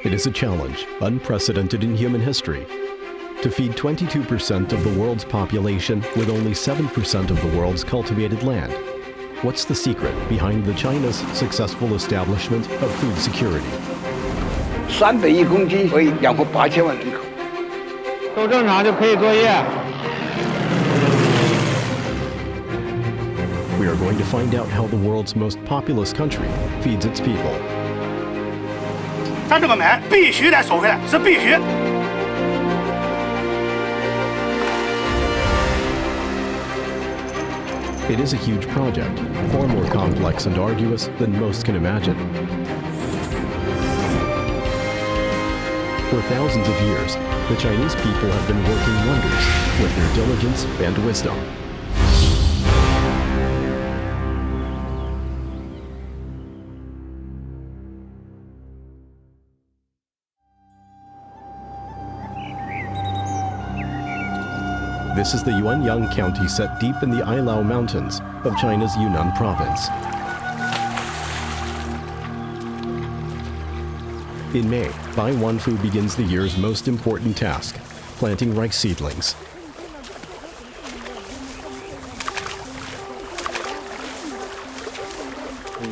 It is a challenge unprecedented in human history. To feed 22% of the world's population with only 7% of the world's cultivated land. What's the secret behind the China's successful establishment of food security? 300亿公斤可以养活8000万人口。都正常就可以作业。We are going to find out how the world's most populous country feeds its people. 咱这个买必须得收回来，是必须。It is a huge project, far more complex and arduous than most can imagine. For thousands of years, the Chinese people have been working wonders with their diligence and wisdom. This is the Yuanyang County set deep in the Ailao Mountains of China's Yunnan province. In May, Bai Wanfu begins the year's most important task, planting rice seedlings.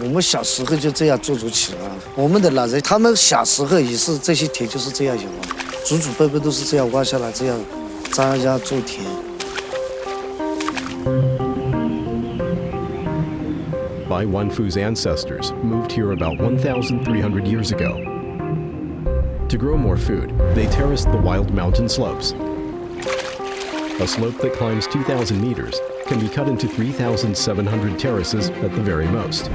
我们小时候就这样做起了，我们的老人他们小时候也是这些田就是这样有啊，祖祖辈辈都是这样挖下来这样扎压做田。Bai Wanfu's ancestors moved here about 1,300 years ago. To grow more food, they terraced the wild mountain slopes. A slope that climbs 2,000 meters can be cut into 3,700 terraces at the very most.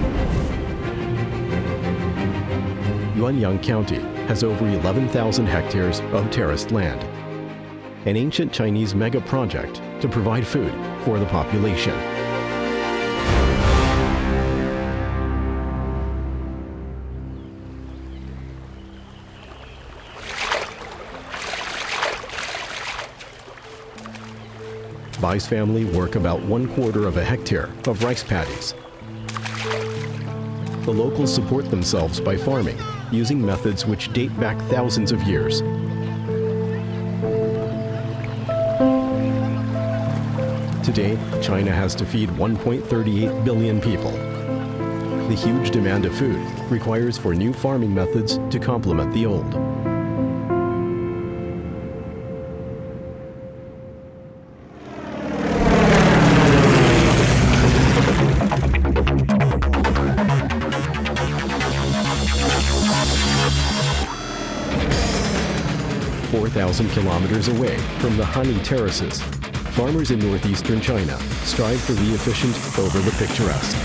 Yuanyang County has over 11,000 hectares of terraced land, an ancient Chinese mega project to provide food for the population. Bai's family work about 1/4 of a hectare of rice paddies. The locals support themselves by farming, using methods which date back thousands of years. Today, China has to feed 1.38 billion people. The huge demand of food requires for new farming methods to complement the old. Kilometers away from the honey terraces, farmers in northeastern China strive for the efficient over the picturesque.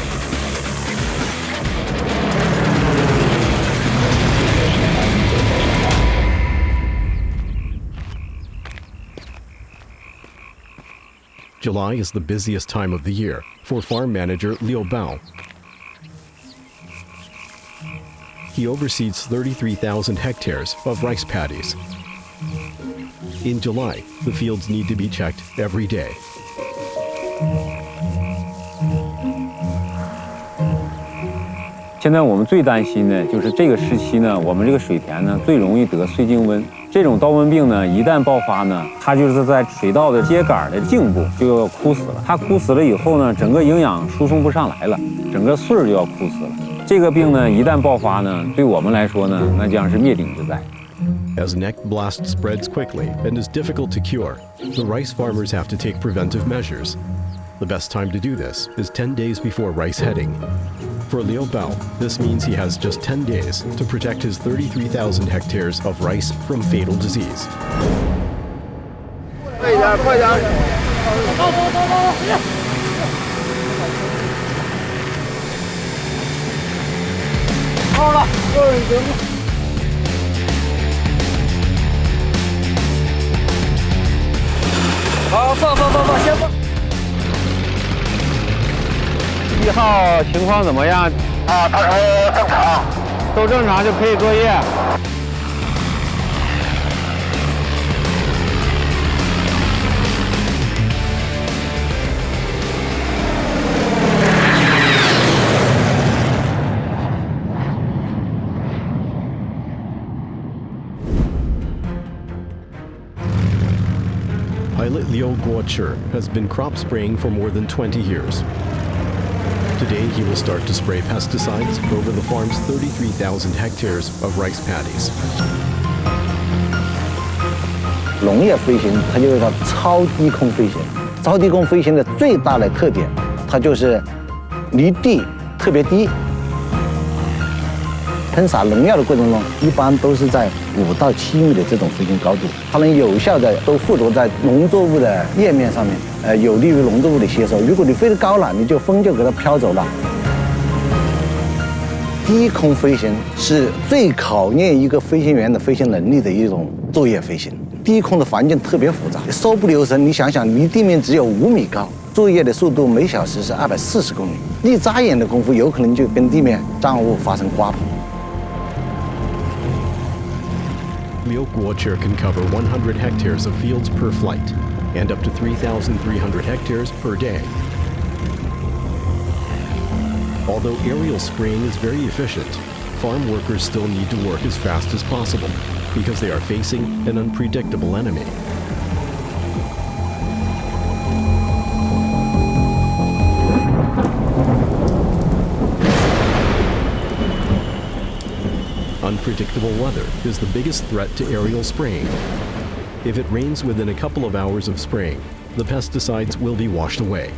July is the busiest time of the year for farm manager Liu Bao. He oversees 33,000 hectares of rice paddies. In July, the fields need to be checked every day. 现在我们最担心的就是这个时期呢，我们这个水田呢最容易得穗茎瘟。这种刀瘟病呢，一旦爆发呢，它就是在水稻的秸秆的茎部就要枯死了。它枯死了以后呢，整个营养输送不上来了，整个穗儿就要枯死了。这个病呢，一旦爆发呢，对我们来说呢，那将是灭顶之灾。 As neck blast spreads quickly and is difficult to cure, the rice farmers have to take preventive measures. The best time to do this is 10 days before rice heading. For Liu Bao, this means he has just 10 days to protect his 33,000 hectares of rice from fatal disease. 快点，快点！好了，好，放，先放。1号情况怎么样？啊，他说正常，都正常就可以作业。Pilot Liu Guochi has been crop spraying for more than 20 years. Today, he will start to spray pesticides over the farm's 33,000 hectares of rice paddies. 农业飞行它就是叫超低空飞行。超低空飞行的最大的特点，它就是离地特别低。喷洒农药的过程中，一般都是在5到7米的这种飞行高度，它能有效的都附着在农作物的叶面上面，有利于农作物的吸收。如果你飞得高了，你就风就给它飘走了。低空飞行是最考验一个飞行员的飞行能力的一种作业飞行。低空的环境特别复杂，稍不留神，你想想，离地面只有5米高，作业的速度每小时是240公里，一眨眼的功夫，有可能就跟地面障物发生刮碰。Liu Guochi can cover 100 hectares of fields per flight and up to 3,300 hectares per day. Although aerial spraying is very efficient, farm workers still need to work as fast as possible because they are facing an unpredictable enemy. Unpredictable weather is the biggest threat to aerial spraying. If it rains within a couple of hours of spraying, the pesticides will be washed away.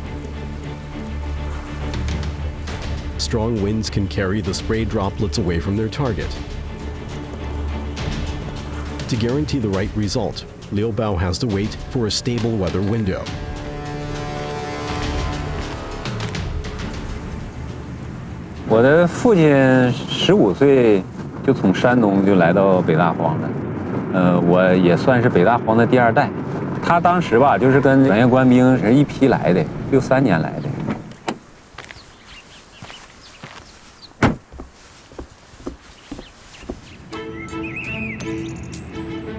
Strong winds can carry the spray droplets away from their target. To guarantee the right result, Liu Bao has to wait for a stable weather window. 我的父亲15岁就从山东就来到北大荒了，我也算是北大荒的第2代。他当时吧，就是跟转业官兵是一批来的，63年来的。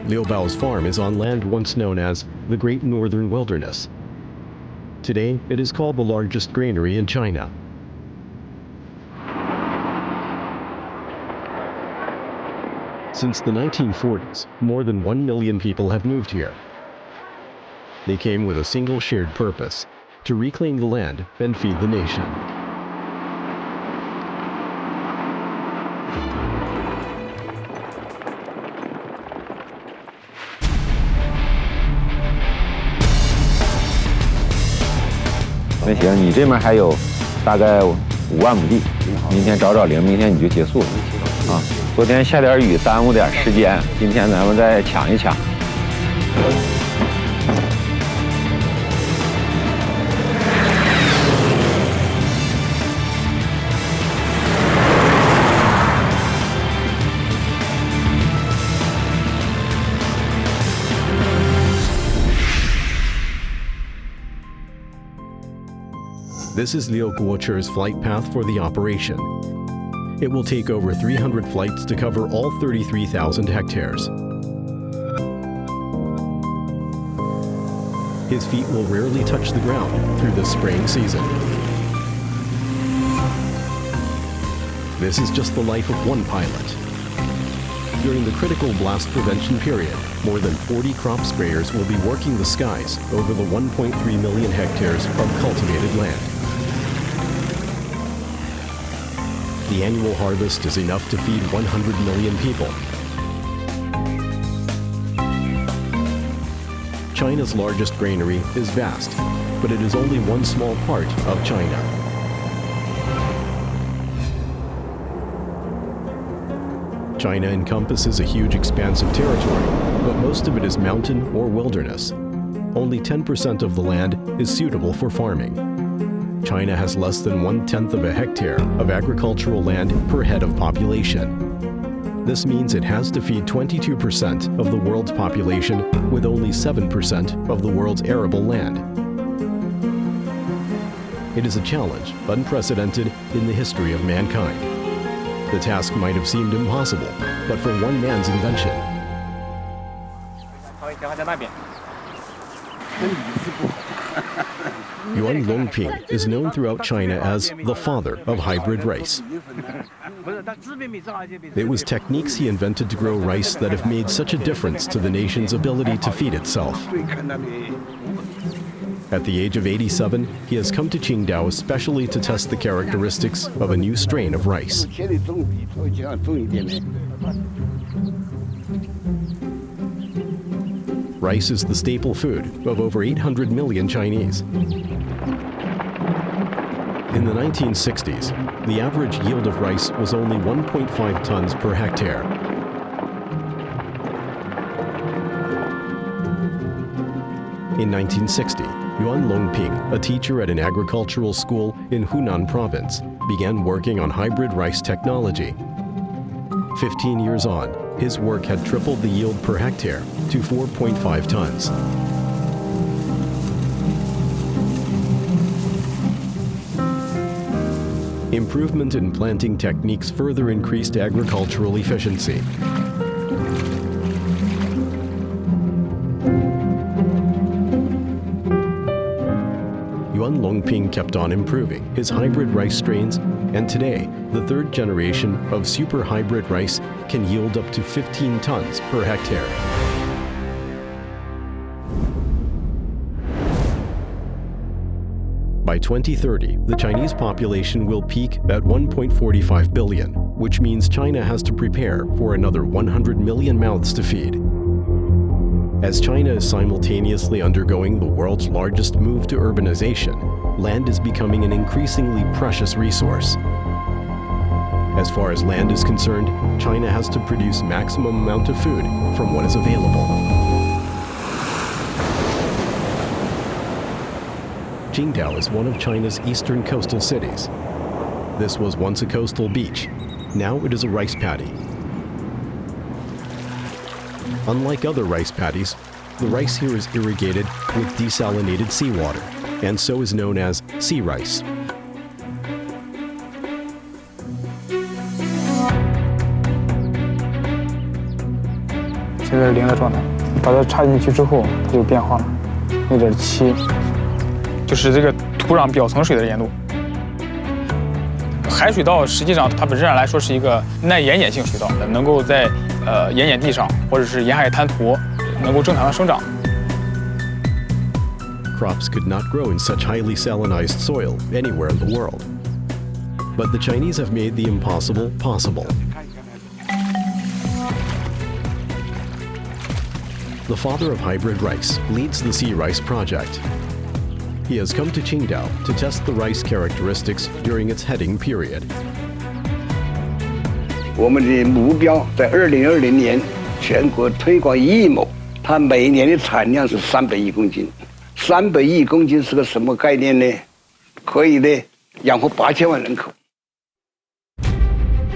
Liu Bao's farm is on land once known as the Great Northern Wilderness. Today, it is called the largest granary in China. Since the 1940s, more than 1 million people have moved here. They came with a single shared purpose: to reclaim the land and feed the nation.那行，你这边还有大概5万亩地，明天找找零，明天你就结束了啊。昨天下点雨，耽误点时间，今天咱们再抢一抢。This is Liu Guochi's flight path for the operation. It will take over 300 flights to cover all 33,000 hectares. His feet will rarely touch the ground through the spraying season. This is just the life of one pilot. During the critical blast prevention period, more than 40 crop sprayers will be working the skies over the 1.3 million hectares of cultivated land. The annual harvest is enough to feed 100 million people. China's largest granary is vast, but it is only one small part of China. China encompasses a huge expanse of territory, but most of it is mountain or wilderness. Only 10% of the land is suitable for farming. China has less than 1/10 of a hectare of agricultural land per head of population. This means it has to feed 22% of the world's population with only 7% of the world's arable land. It is a challenge unprecedented in the history of mankind. The task might have seemed impossible, but for one man's invention, Yuan Longping is known throughout China as the father of hybrid rice. It was techniques he invented to grow rice that have made such a difference to the nation's ability to feed itself. At the age of 87, he has come to Qingdao especially to test the characteristics of a new strain of rice. Rice is the staple food of over 800 million Chinese. In the 1960s, the average yield of rice was only 1.5 tons per hectare. In 1960, Yuan Longping, a teacher at an agricultural school in Hunan province, began working on hybrid rice technology. 15 years on, his work had tripled the yield per hectare to 4.5 tons. Improvement in planting techniques further increased agricultural efficiency. Yuan Longping kept on improving his hybrid rice strains, and today, the third generation of super hybrid rice can yield up to 15 tons per hectare. By 2030, the Chinese population will peak at 1.45 billion, which means China has to prepare for another 100 million mouths to feed. As China is simultaneously undergoing the world's largest move to urbanization, land is becoming an increasingly precious resource. As far as land is concerned, China has to produce maximum amount of food from what is available. Qingdao is one of China's eastern coastal cities. This was once a coastal beach. Now it is a rice paddy. Unlike other rice paddies, the rice here is irrigated with desalinated seawater, and so is known as sea rice. 现在是零的状态，把它插进去之后，它就变化了，0.7，就是这个土壤表层水的盐度。海水稻实际上它本质上来说是一个耐盐碱性水稻，能够在盐碱地上或者是沿海滩涂能够正常的生长。 Crops could not grow in such highly salinized soil anywhere in the world. But the Chinese have made the impossible possible. The father of hybrid rice leads the sea rice project. He has come to Qingdao to test the rice characteristics during its heading period. 我们的目标在2020年全国推广1亿亩，它每年的产量是300亿公斤。300亿公斤是个什么概念呢？可以呢养活8000万人口。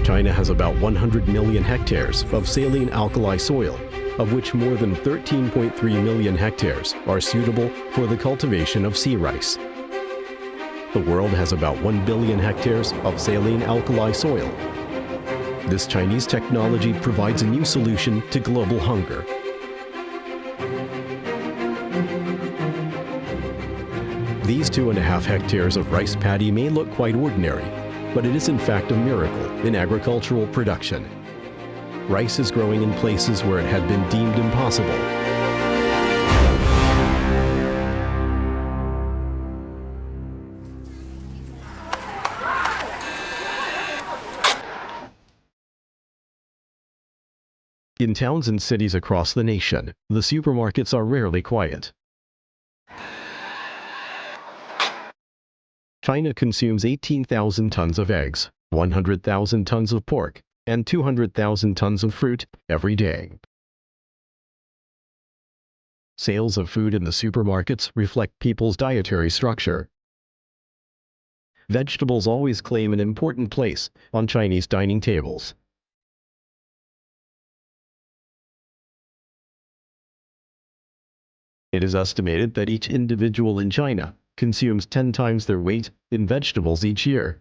China has about 100 million hectares of saline alkali soil, of which more than 13.3 million hectares are suitable for the cultivation of sea rice. The world has about 1 billion hectares of saline alkali soil. This Chinese technology provides a new solution to global hunger. These 2.5 hectares of rice paddy may look quite ordinary, but it is in fact a miracle in agricultural production. Rice is growing in places where it had been deemed impossible. In towns and cities across the nation, the supermarkets are rarely quiet. China consumes 18,000 tons of eggs, 100,000 tons of pork, and 200,000 tons of fruit every day. Sales of food in the supermarkets reflect people's dietary structure. Vegetables always claim an important place on Chinese dining tables. It is estimated that each individual in China consumes 10 times their weight in vegetables each year.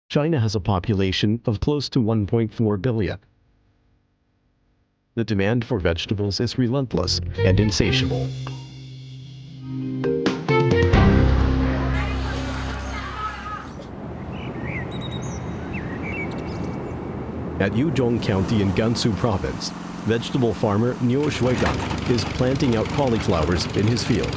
China has a population of close to 1.4 billion. The demand for vegetables is relentless and insatiable. At Yuzhong County in Gansu Province, vegetable farmer Niu Shuigang is planting out cauliflowers in his field.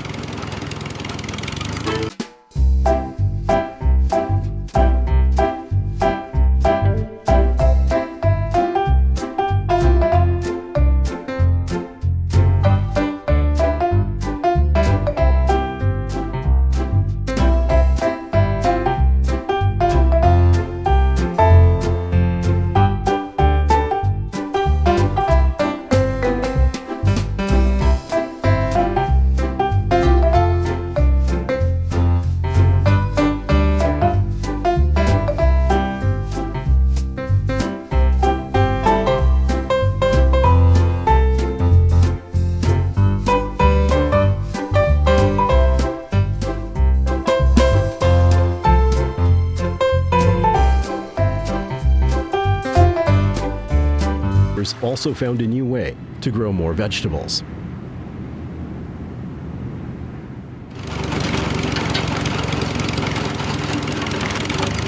Also found a new way to grow more vegetables.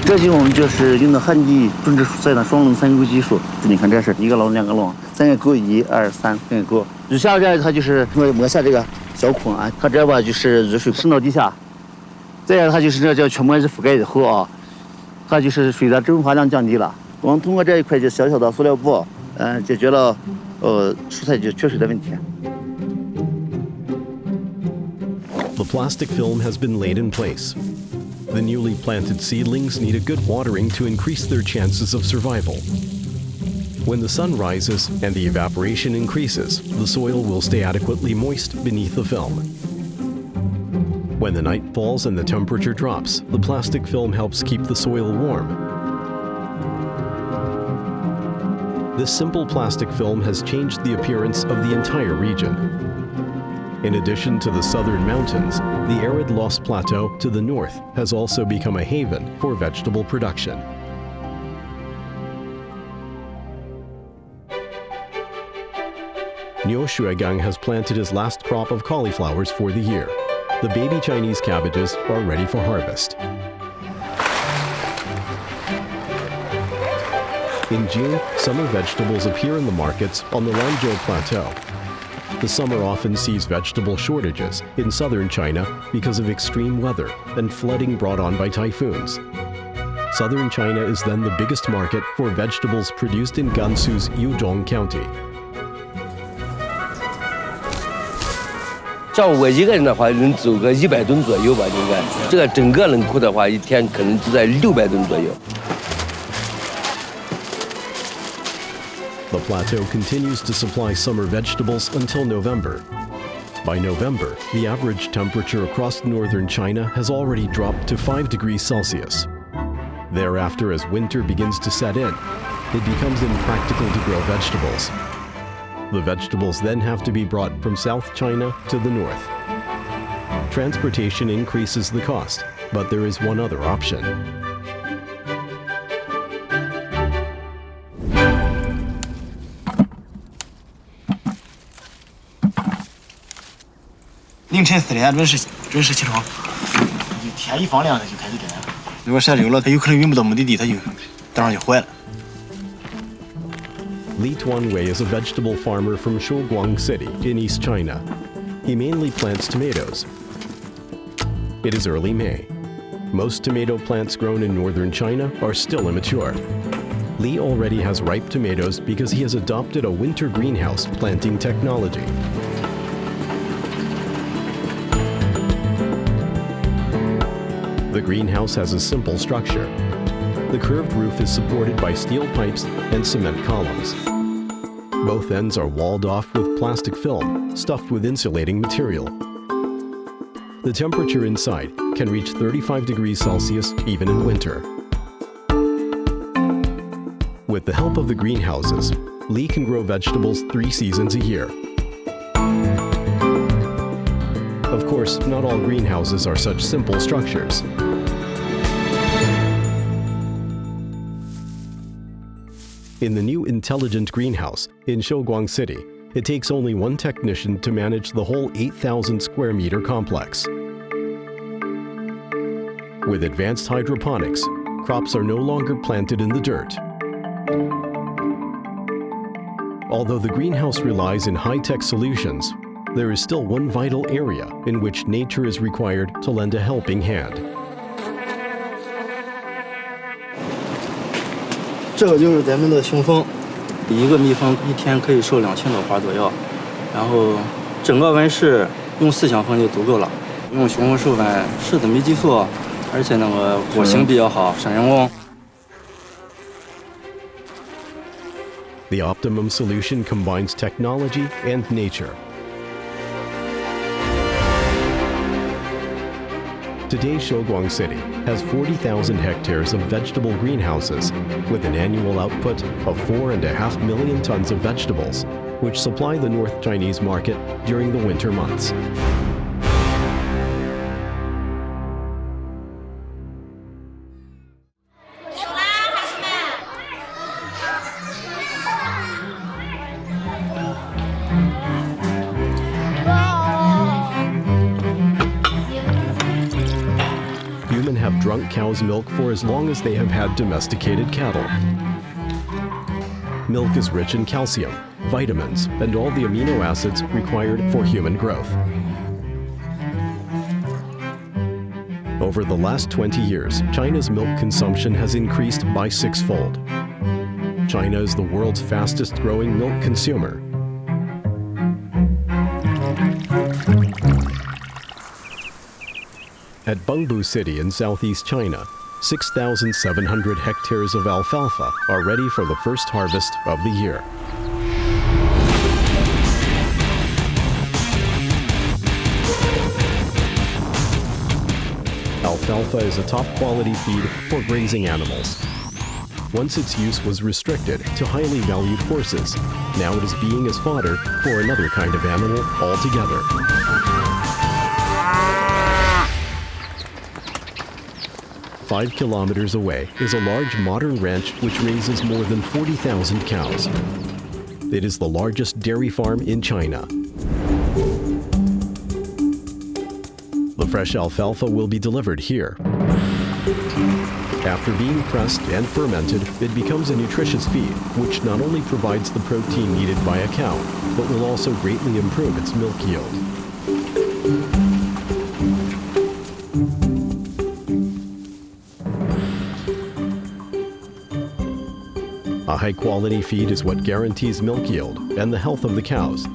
这就我们就是用的旱地种植蔬菜的双轮3沟技术。你看这是一个笼2个笼，3个沟1、2、3，3个沟。雨下这它就是磨下这个小孔啊，它这吧就是雨水渗到地下，再样它就是这叫全膜是覆盖以后啊，它就是水的蒸发量降低了。我们通过这一块就小小的塑料布。解决了蔬菜就缺水的问题。The plastic film has been laid in place. The newly planted seedlings need a good watering to increase their chances of survival. When the sun rises and the evaporation increases, the soil will stay adequately moist beneath the film. When the night falls and the temperature drops, the plastic film helps keep the soil warm. This simple plastic film has changed the appearance of the entire region. In addition to the southern mountains, the arid Lost Plateau to the north has also become a haven for vegetable production. Niu Shuigang has planted his last crop of cauliflowers for the year. The baby Chinese cabbages are ready for harvest. In June, summer vegetables appear in the markets on the Lanzhou Plateau. The summer often sees vegetable shortages in southern China because of extreme weather and flooding brought on by typhoons. Southern China is then the biggest market for vegetables produced in Gansu's Yuzhong County. 像我一个人的话，能走个100吨左右吧，应该。这个整个冷库的话，一天可能就在600吨左右。 The plateau continues to supply summer vegetables until November. By November, the average temperature across northern China has already dropped to 5 degrees Celsius. Thereafter, as winter begins to set in, it becomes impractical to grow vegetables. The vegetables then have to be brought from South China to the north. Transportation increases the cost, but there is one other option. 凌晨4点准时起床，天一放亮它就开始摘了。如果晒溜了，它有可能运不到目的地，它就当然就坏了。 Li Tuanwei is a vegetable farmer from Shouguang City in East China. He mainly plants tomatoes. It is early May. Most tomato plants grown in northern China are still immature. Li already has ripe tomatoes because he has adopted a winter greenhouse planting technology. The greenhouse has a simple structure. The curved roof is supported by steel pipes and cement columns. Both ends are walled off with plastic film, stuffed with insulating material. The temperature inside can reach 35 degrees Celsius even in winter. With the help of the greenhouses, Li can grow vegetables 3 seasons a year. Of course, not all greenhouses are such simple structures. In the new intelligent greenhouse in Shouguang City, it takes only one technician to manage the whole 8,000 square meter complex. With advanced hydroponics, crops are no longer planted in the dirt. Although the greenhouse relies on high-tech solutions, there is still one vital area in which nature is required to lend a helping hand. 这个就是咱们的雄蜂，一个蜜蜂一天可以授2000朵花左右，然后整个温室用4箱蜂就足够了。用雄蜂授粉柿子没激素，而且那个果型比较好，省人工。 The optimum solution combines technology and nature. Today's Shouguang City has 40,000 hectares of vegetable greenhouses with an annual output of 4.5 million tons of vegetables, which supply the North Chinese market during the winter months. Humans have drunk cow's milk for as long as they have had domesticated cattle. Milk is rich in calcium, vitamins, and all the amino acids required for human growth. Over the last 20 years, China's milk consumption has increased by 6-fold. China is the world's fastest growing milk consumer. At Bengbu City in southeast China, 6,700 hectares of alfalfa are ready for the first harvest of the year. Alfalfa is a top-quality feed for grazing animals. Once its use was restricted to highly valued horses, now it is being as fodder for another kind of animal altogether. Five kilometers away is a large modern ranch which raises more than 40,000 cows. It is the largest dairy farm in China. The fresh alfalfa will be delivered here. After being pressed and fermented, it becomes a nutritious feed, which not only provides the protein needed by a cow, but will also greatly improve its milk yield. A high-quality feed is what guarantees milk yield and the health of the cows.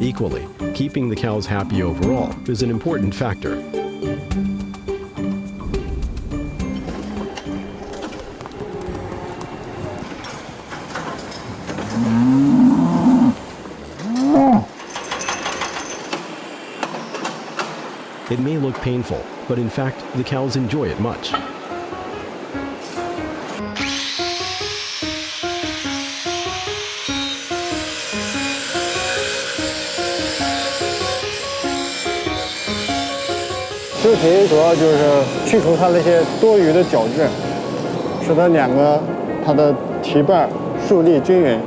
Equally, keeping the cows happy overall is an important factor. It may look painful, but in fact, the cows enjoy it much.猪蹄主要就是去除它那些多余的角质，使得它的蹄瓣竖立均匀，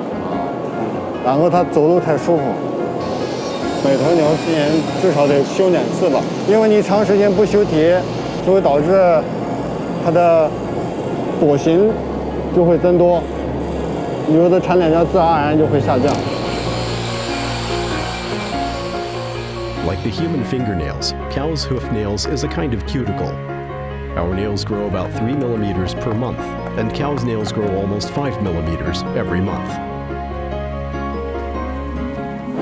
然后它走路才舒服。每头牛1年至少得修2次吧，因为你长时间不修蹄，就会导致它的果形就会增多，牛的产量自然而然就会下降。 Like the human fingernails, cows' hoof nails is a kind of cuticle. Our nails grow about 3 millimeters per month, and cows' nails grow almost 5 millimeters every month.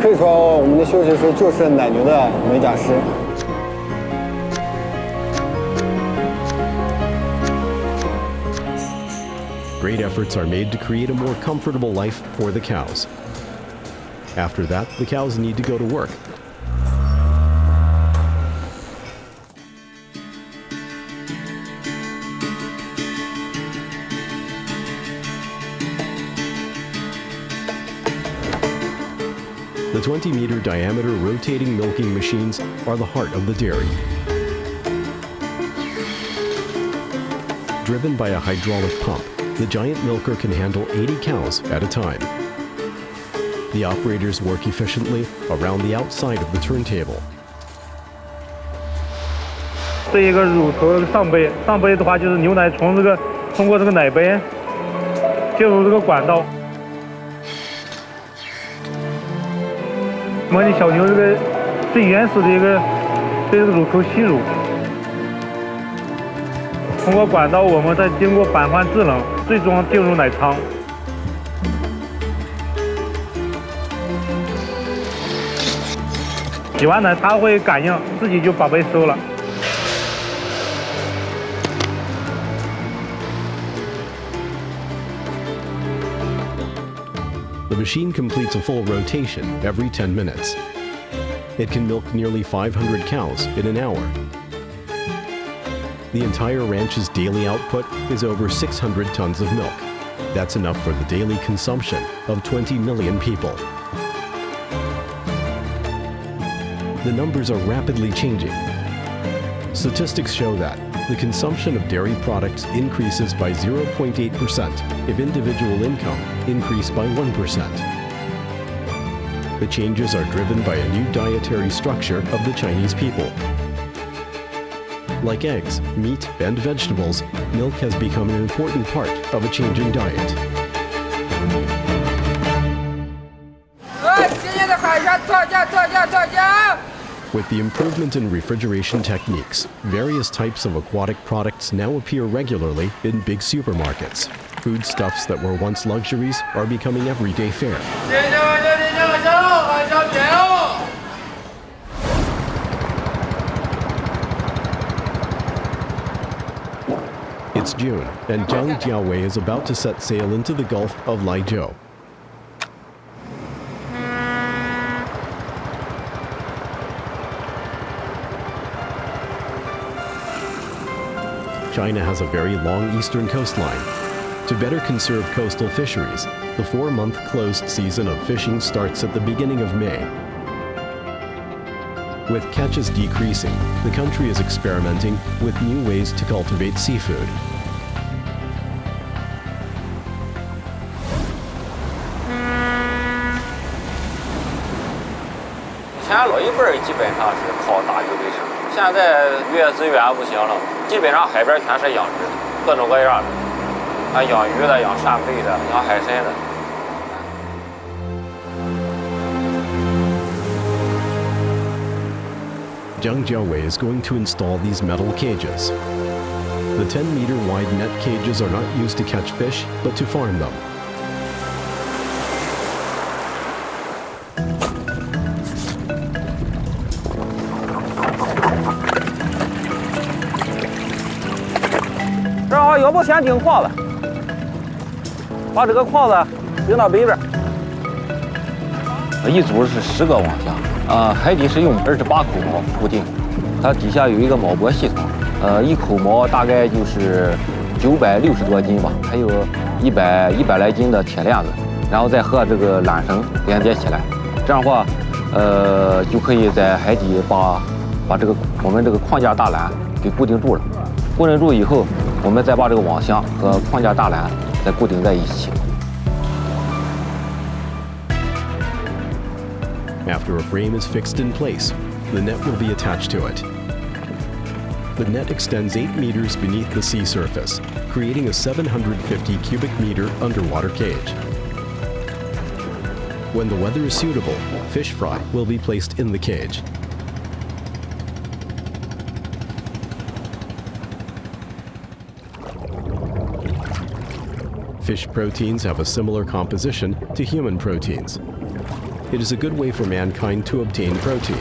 可以说，我们的休息室就是奶牛的美甲师。 Great efforts are made to create a more comfortable life for the cows. After that, the cows need to go to work. The 20-meter diameter rotating milking machines are the heart of the dairy. Driven by a hydraulic pump, the giant milker can handle 80 cows at a time. The operators work efficiently around the outside of the turntable. 这一个乳头上杯，上杯的话就是牛奶从通过这个奶杯进入这个管道。模拟小牛这个最原始的一个对这个乳头吸乳。通过管道，我们再经过板块制冷，最终进入奶仓。洗完奶，它会感应，自己就把杯收了。The machine completes a full rotation every 10 minutes. It can milk nearly 500 cows in an hour. The entire ranch's daily output is over 600 tons of milk. That's enough for the daily consumption of 20 million people. The numbers are rapidly changing. Statistics show that the consumption of dairy products increases by 0.8% if individual income increased by 1%. The changes are driven by a new dietary structure of the Chinese people. Like eggs, meat, and vegetables, milk has become an important part of a changing diet. With the improvement in refrigeration techniques, various types of aquatic products now appear regularly in big supermarkets. Foodstuffs that were once luxuries are becoming everyday fare. It's June, and Jiang Jiawei is about to set sail into the Gulf of Laizhou. China has a very long eastern coastline. To better conserve coastal fisheries, the 4-month closed season of fishing starts at the beginning of May. With catches decreasing, the country is experimenting with new ways to cultivate seafood. 以前老一辈儿基本上是靠打鱼为生，现在渔业资源不行了，基本上海边全是养殖，各种各样的，啊，养鱼的、养扇贝的、养海参的。 Jiang Jiawei is going to install these metal cages. The 10-meter wide net cages are not used to catch fish, but to farm them. Hãy subscribe cho kênh Ghiền Mì Gõ để không bỏ lỡ những video hấp dẫn. 一组是10个网箱，海底是用28口锚固定，它底下有一个锚泊系统，一口锚大概就是960多斤吧，还有100来斤的铁链子，然后再和这个缆绳连接起来，这样的话，就可以在海底把我们这个框架大缆给固定住了。固定住以后，我们再把这个网箱和框架大缆再固定在一起。 After a frame is fixed in place, the net will be attached to it. The net extends 8 meters beneath the sea surface, creating a 750 cubic meter underwater cage. When the weather is suitable, fish fry will be placed in the cage. Fish proteins have a similar composition to human proteins. It is a good way for mankind to obtain protein.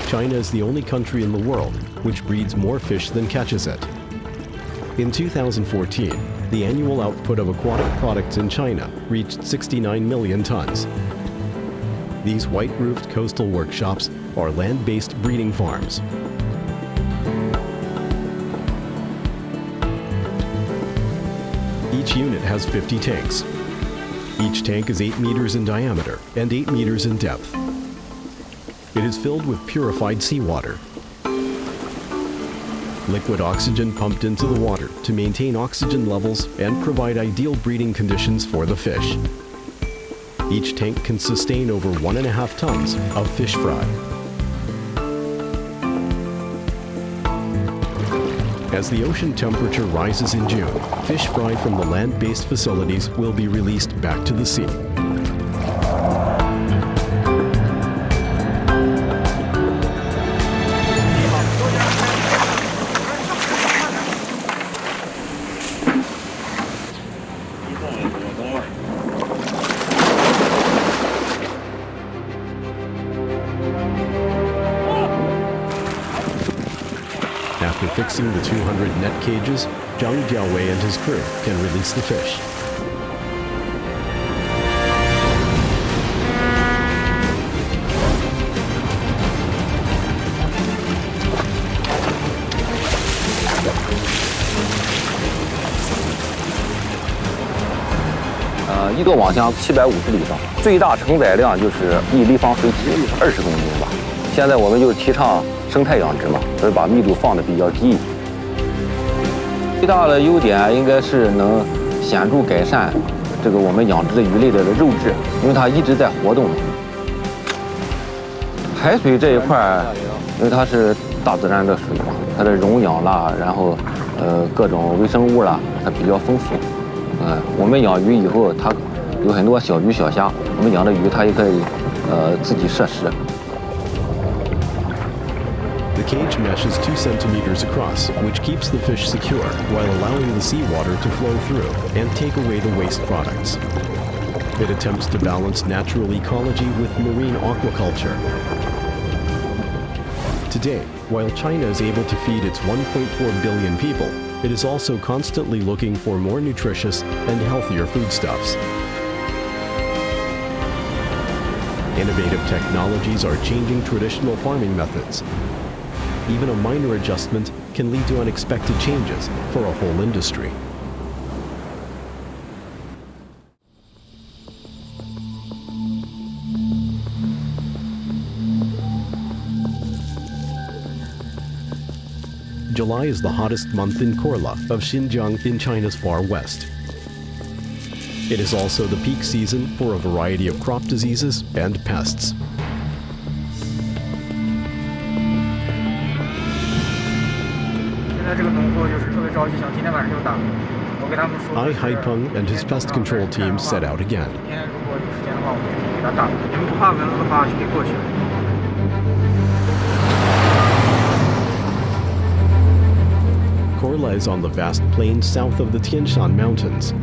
China is the only country in the world which breeds more fish than catches it. In 2014, the annual output of aquatic products in China reached 69 million tons. These white-roofed coastal workshops are land-based breeding farms. Each unit has 50 tanks. Each tank is 8 meters in diameter and 8 meters in depth. It is filled with purified seawater. Liquid oxygen pumped into the water to maintain oxygen levels and provide ideal breeding conditions for the fish. Each tank can sustain over 1.5 tons of fish fry. As the ocean temperature rises in June, fish fry from the land-based facilities will be released back to the sea. 功了。After fixing the 200 net cages, Zhang Jiaowei and his crew can release the fish. 一个网箱750立方，最大承载量就是1立方水体20公斤吧。现在我们就提倡生态养殖嘛，所以把密度放的比较低。最大的优点应该是能显著改善这个我们养殖的鱼类的肉质，因为它一直在活动。海水这一块，因为它是大自然的水嘛，它的溶氧啦，然后各种微生物啦，它比较丰富。我们养鱼以后，它有很多小鱼小虾，我们养的鱼它也可以自己摄食。 The cage mesh is 2 centimeters across, which keeps the fish secure while allowing the seawater to flow through and take away the waste products. It attempts to balance natural ecology with marine aquaculture. Today, while China is able to feed its 1.4 billion people, it is also constantly looking for more nutritious and healthier foodstuffs. Innovative technologies are changing traditional farming methods. Even a minor adjustment can lead to unexpected changes for a whole industry. July is the hottest month in Korla of Xinjiang in China's far west. It is also the peak season for a variety of crop diseases and pests. Ai Haipeng and his pest control team set out again. Korla is on the vast plain south of the Tian Shan Mountains.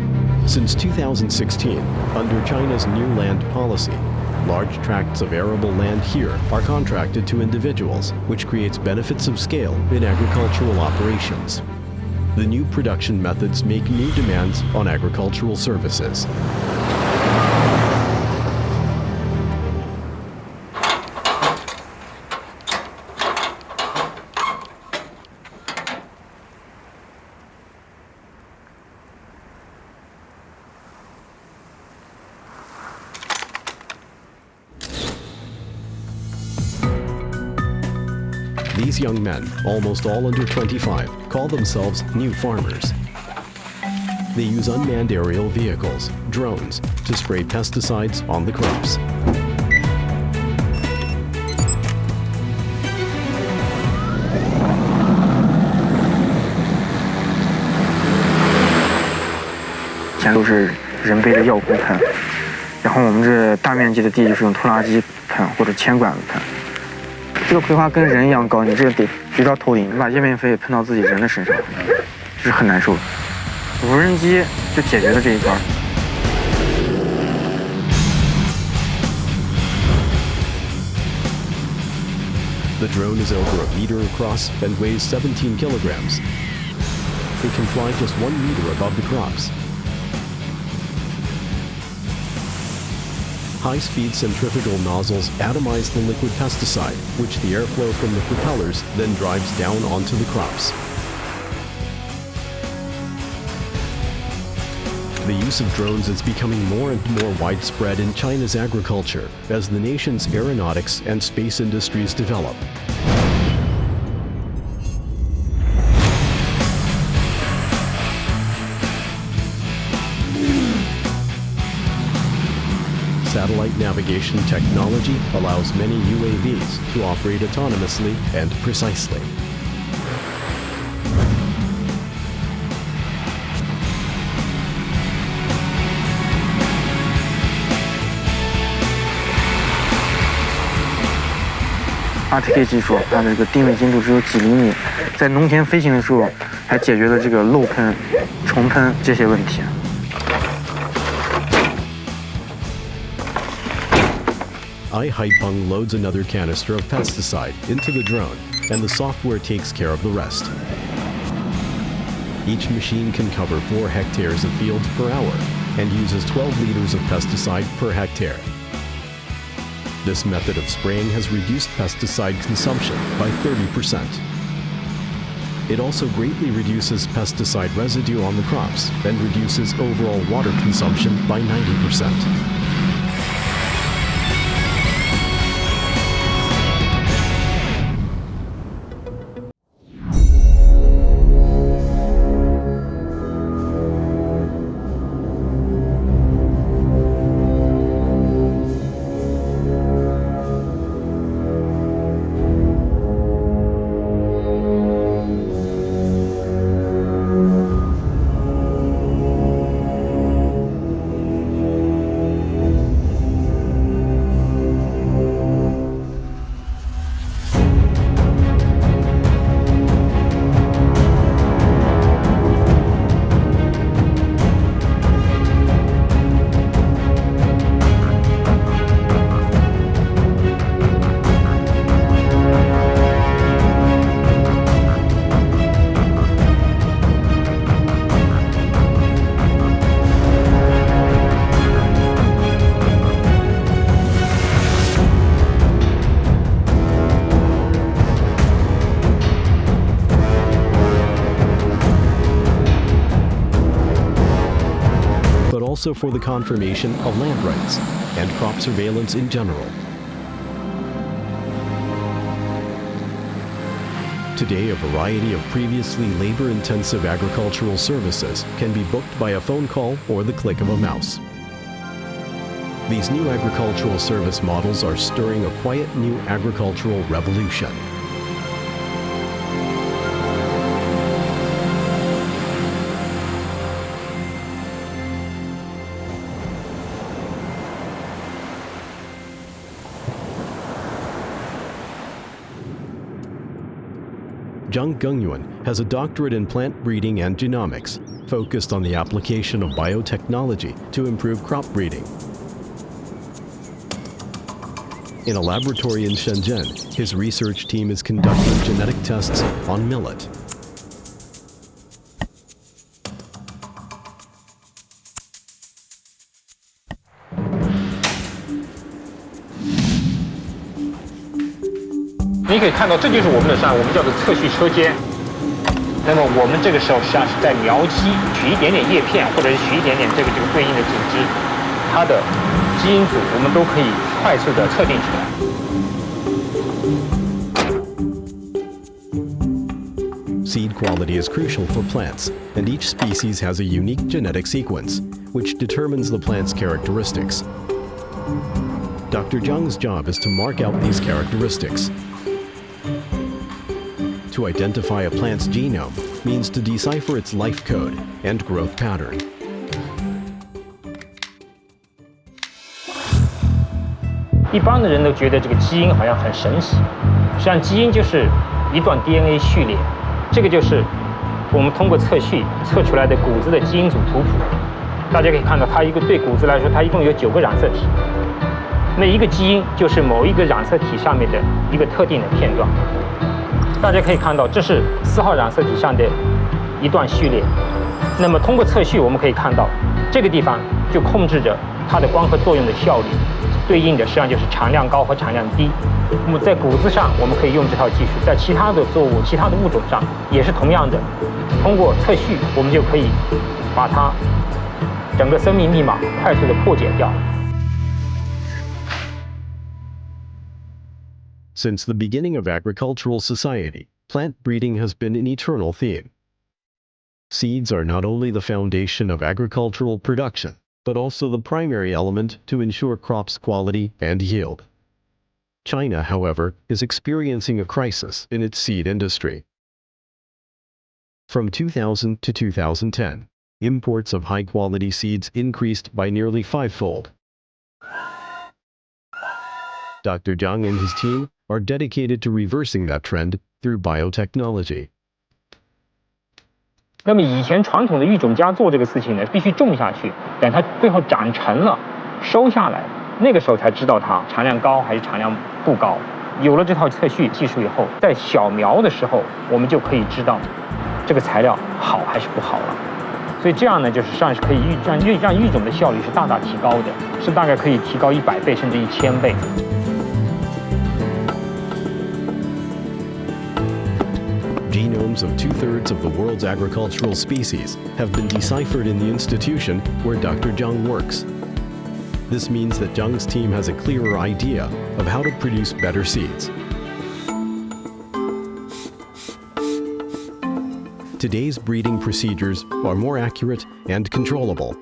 Since 2016, under China's new land policy, large tracts of arable land here are contracted to individuals, which creates benefits of scale in agricultural operations. The new production methods make new demands on agricultural services. These young men, almost all under 25, call themselves new farmers. They use unmanned aerial vehicles, drones, to spray pesticides on the crops. Here 都是人背的药壶喷，然后我们这大面积的地就是用拖拉机喷或者铅管子喷。 这个葵花跟人一样高，你这个得举到头顶，你把叶面飞喷到自己人的身上，这是很难受的。无人机就解决了这一块。The drone is over a meter across and weighs 17 kilograms. It can fly just 1 meter above the crops. High-speed centrifugal nozzles atomize the liquid pesticide, which the airflow from the propellers then drives down onto the crops. The use of drones is becoming more and more widespread in China's agriculture as the nation's aeronautics and space industries develop. Satellite navigation technology allows many UAVs to operate autonomously and precisely. RTK 技术，它这个定位精度只有几厘米，在农田飞行的时候，还解决了这个漏喷、重喷这些问题。Ai Haipeng loads another canister of pesticide into the drone, and the software takes care of the rest. Each machine can cover 4 hectares of fields per hour and uses 12 liters of pesticide per hectare. This method of spraying has reduced pesticide consumption by 30%. It also greatly reduces pesticide residue on the crops and reduces overall water consumption by 90%. Also for the confirmation of land rights and crop surveillance in general. Today, a variety of previously labor-intensive agricultural services can be booked by a phone call or the click of a mouse. These new agricultural service models are stirring a quiet new agricultural revolution. Zhang Gengyuan has a doctorate in plant breeding and genomics, focused on the application of biotechnology to improve crop breeding. In a laboratory in Shenzhen, his research team is conducting genetic tests on millet.你可以看到，这就是我们的山，我们叫做测序车间。那么我们这个时候实际上是在描基，取一点点叶片，或者是取一点点这个对应的组织，它的基因组我们都可以快速的测定出来。Seed quality is crucial for plants, and each species has a unique genetic sequence, which determines the plant's characteristics. Dr. Zhang's job is to mark out these characteristics. To identify a plant's genome means to decipher its life code and growth pattern. 一般的人都觉得这个基因好像很神奇，实际上基因就是一段 DNA 序列，这个就是我们通过测序测出来的谷子的基因组图谱。大家可以看到，它对谷子来说，它一共有9个染色体，那一个基因就是某一个染色体上面的一个特定的片段。大家可以看到，这是4号染色体上的一段序列。那么通过测序，我们可以看到这个地方就控制着它的光合作用的效率，对应的实际上就是产量高和产量低。那么在谷子上，我们可以用这套技术，在其他的作物、其他的物种上也是同样的。通过测序，我们就可以把它整个生命密码快速的破解掉。Since the beginning of agricultural society, plant breeding has been an eternal theme. Seeds are not only the foundation of agricultural production, but also the primary element to ensure crops' quality and yield. China, however, is experiencing a crisis in its seed industry. From 2000 to 2010, imports of high-quality seeds increased by nearly 5-fold. Dr. Zhang and his team are dedicated to reversing that trend through biotechnology. 那么以前传统的育种家做这个事情呢，必须种下去，等它最后长成了，收下来，那个时候才知道它产量高还是产量不高。有了这套测序技术以后，在小苗的时候，我们就可以知道这个材料好还是不好了。所以这样呢，就是实际上是可以让育种的效率是大大提高的，是大概可以提高100倍甚至1000倍。Genomes of 2/3 of the world's agricultural species have been deciphered in the institution where Dr. Zhang works. This means that Zhang's team has a clearer idea of how to produce better seeds. Today's breeding procedures are more accurate and controllable.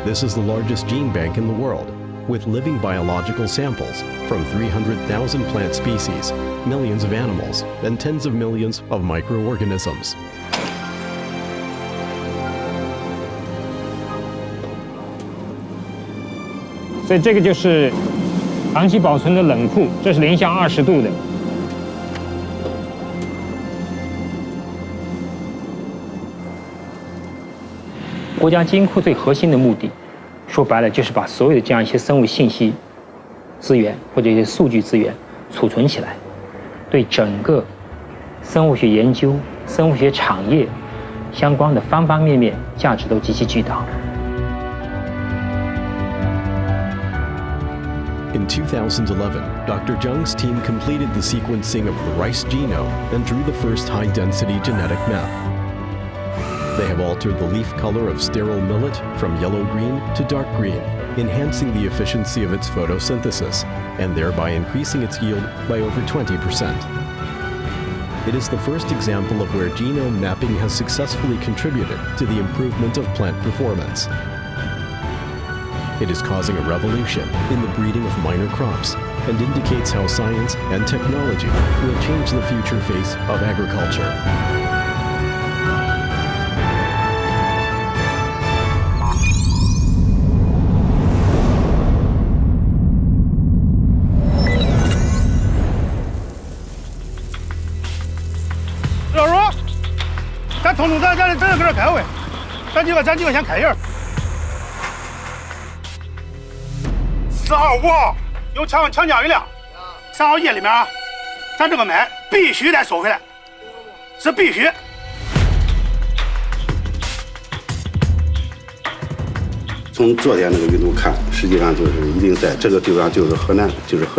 This is the largest gene bank in the world, with living biological samples from 300,000 plant species, millions of animals, and tens of millions of microorganisms. 所以这个就是长期保存的冷库，这是零下20度的。国家基因库最核心的目的，说白了就是把所有的这样一些生物信息资源或者一些数据资源储存起来，对整个生物学研究、生物学产业相关的方方面面价值都极其巨大。In 2011, Dr. Zhang's team completed the sequencing of the rice genome and drew the first high-density genetic map. They have altered the leaf color of sterile millet from yellow-green to dark green, enhancing the efficiency of its photosynthesis, and thereby increasing its yield by over 20%. It is the first example of where genome mapping has successfully contributed to the improvement of plant performance. It is causing a revolution in the breeding of minor crops and indicates how science and technology will change the future face of agriculture.咱真搁这开会，咱几个先开业。4号、5号有强降雨量，3号夜里面啊，咱这个麦必须得收回来，是必须。从昨天那个云图看，实际上就是一定在这个地方，就是河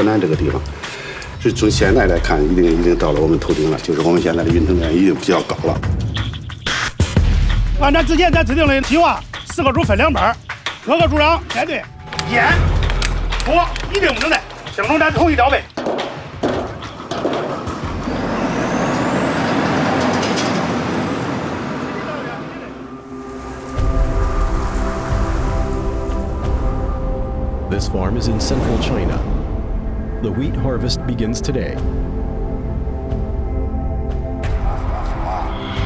南这个地方。是从现在来看，一定到了我们头顶了，就是我们现在的云层面已经比较高了。按照之前咱制定的计划，4个组分2班，各个组长带队，烟、土一定不能带，形成咱统一调配。This farm is in central China. The wheat harvest begins today.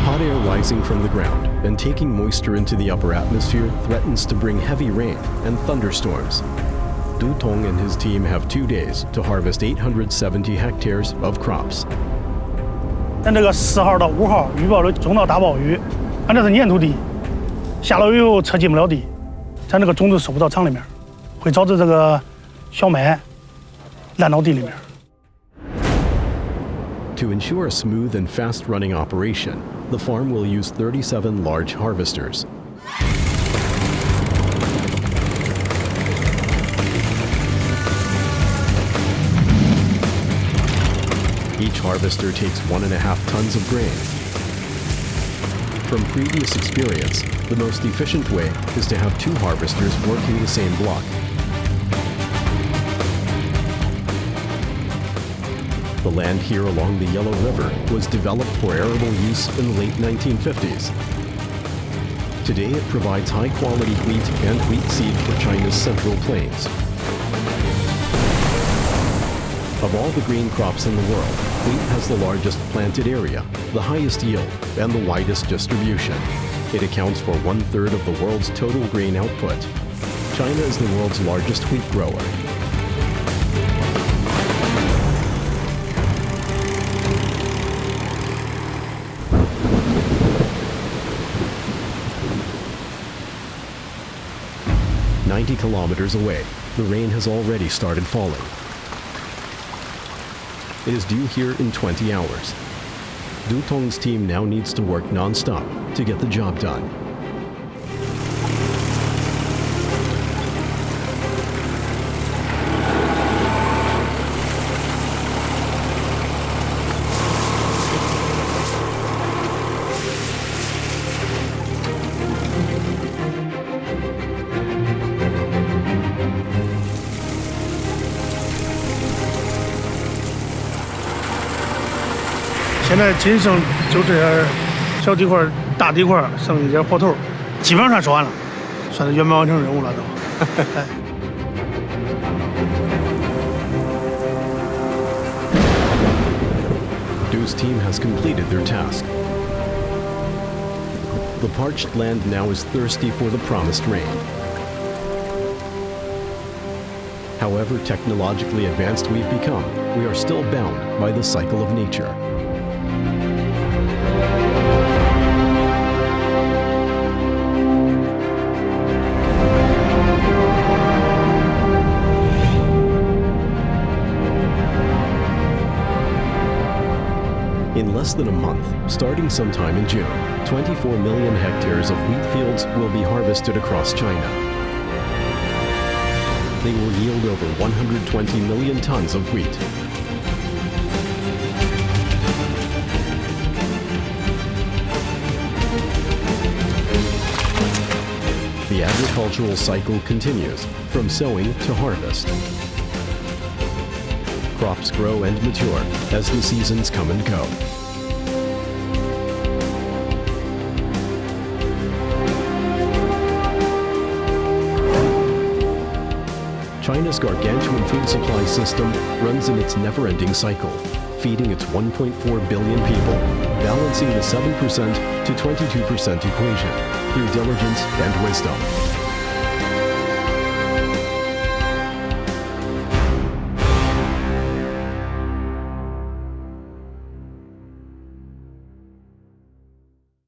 Hot air rising from the ground and taking moisture into the upper atmosphere threatens to bring heavy rain and thunderstorms. Du Tong and his team have 2 days to harvest 870 hectares of crops. 咱这个4号到5号预报的中到大暴雨，俺这是粘土地，下了雨以后车进不了地，咱这个种子收不到厂里面，会导致这个小麦烂到地里面。To ensure a smooth and fast-running operation, the farm will use 37 large harvesters. Each harvester takes 1.5 tons of grain. From previous experience, the most efficient way is to have 2 harvesters working the same block. The land here along the Yellow River was developed for arable use in the late 1950s. Today it provides high-quality wheat and wheat seed for China's central plains. Of all the grain crops in the world, wheat has the largest planted area, the highest yield, and the widest distribution. It accounts for 1/3 of the world's total grain output. China is the world's largest wheat grower. 90 kilometers away, the rain has already started falling. It is due here in 20 hours. Du Tong's team now needs to work non-stop to get the job done.现在仅剩就这些小地块、大地块，剩一些活头，基本上说完了，算是圆满完成任务了都。哎。Du's team has completed their task. The parched land now is thirsty for the promised rain. However technologically advanced we've become, we are still bound by the cycle of nature. In less than a month, starting sometime in June, 24 million hectares of wheat fields will be harvested across China. They will yield over 120 million tons of wheat. The agricultural cycle continues, from sowing to harvest. Crops grow and mature as the seasons come and go. China's gargantuan food supply system runs in its never-ending cycle, feeding its 1.4 billion people, balancing the 7% to 22% equation through diligence and wisdom.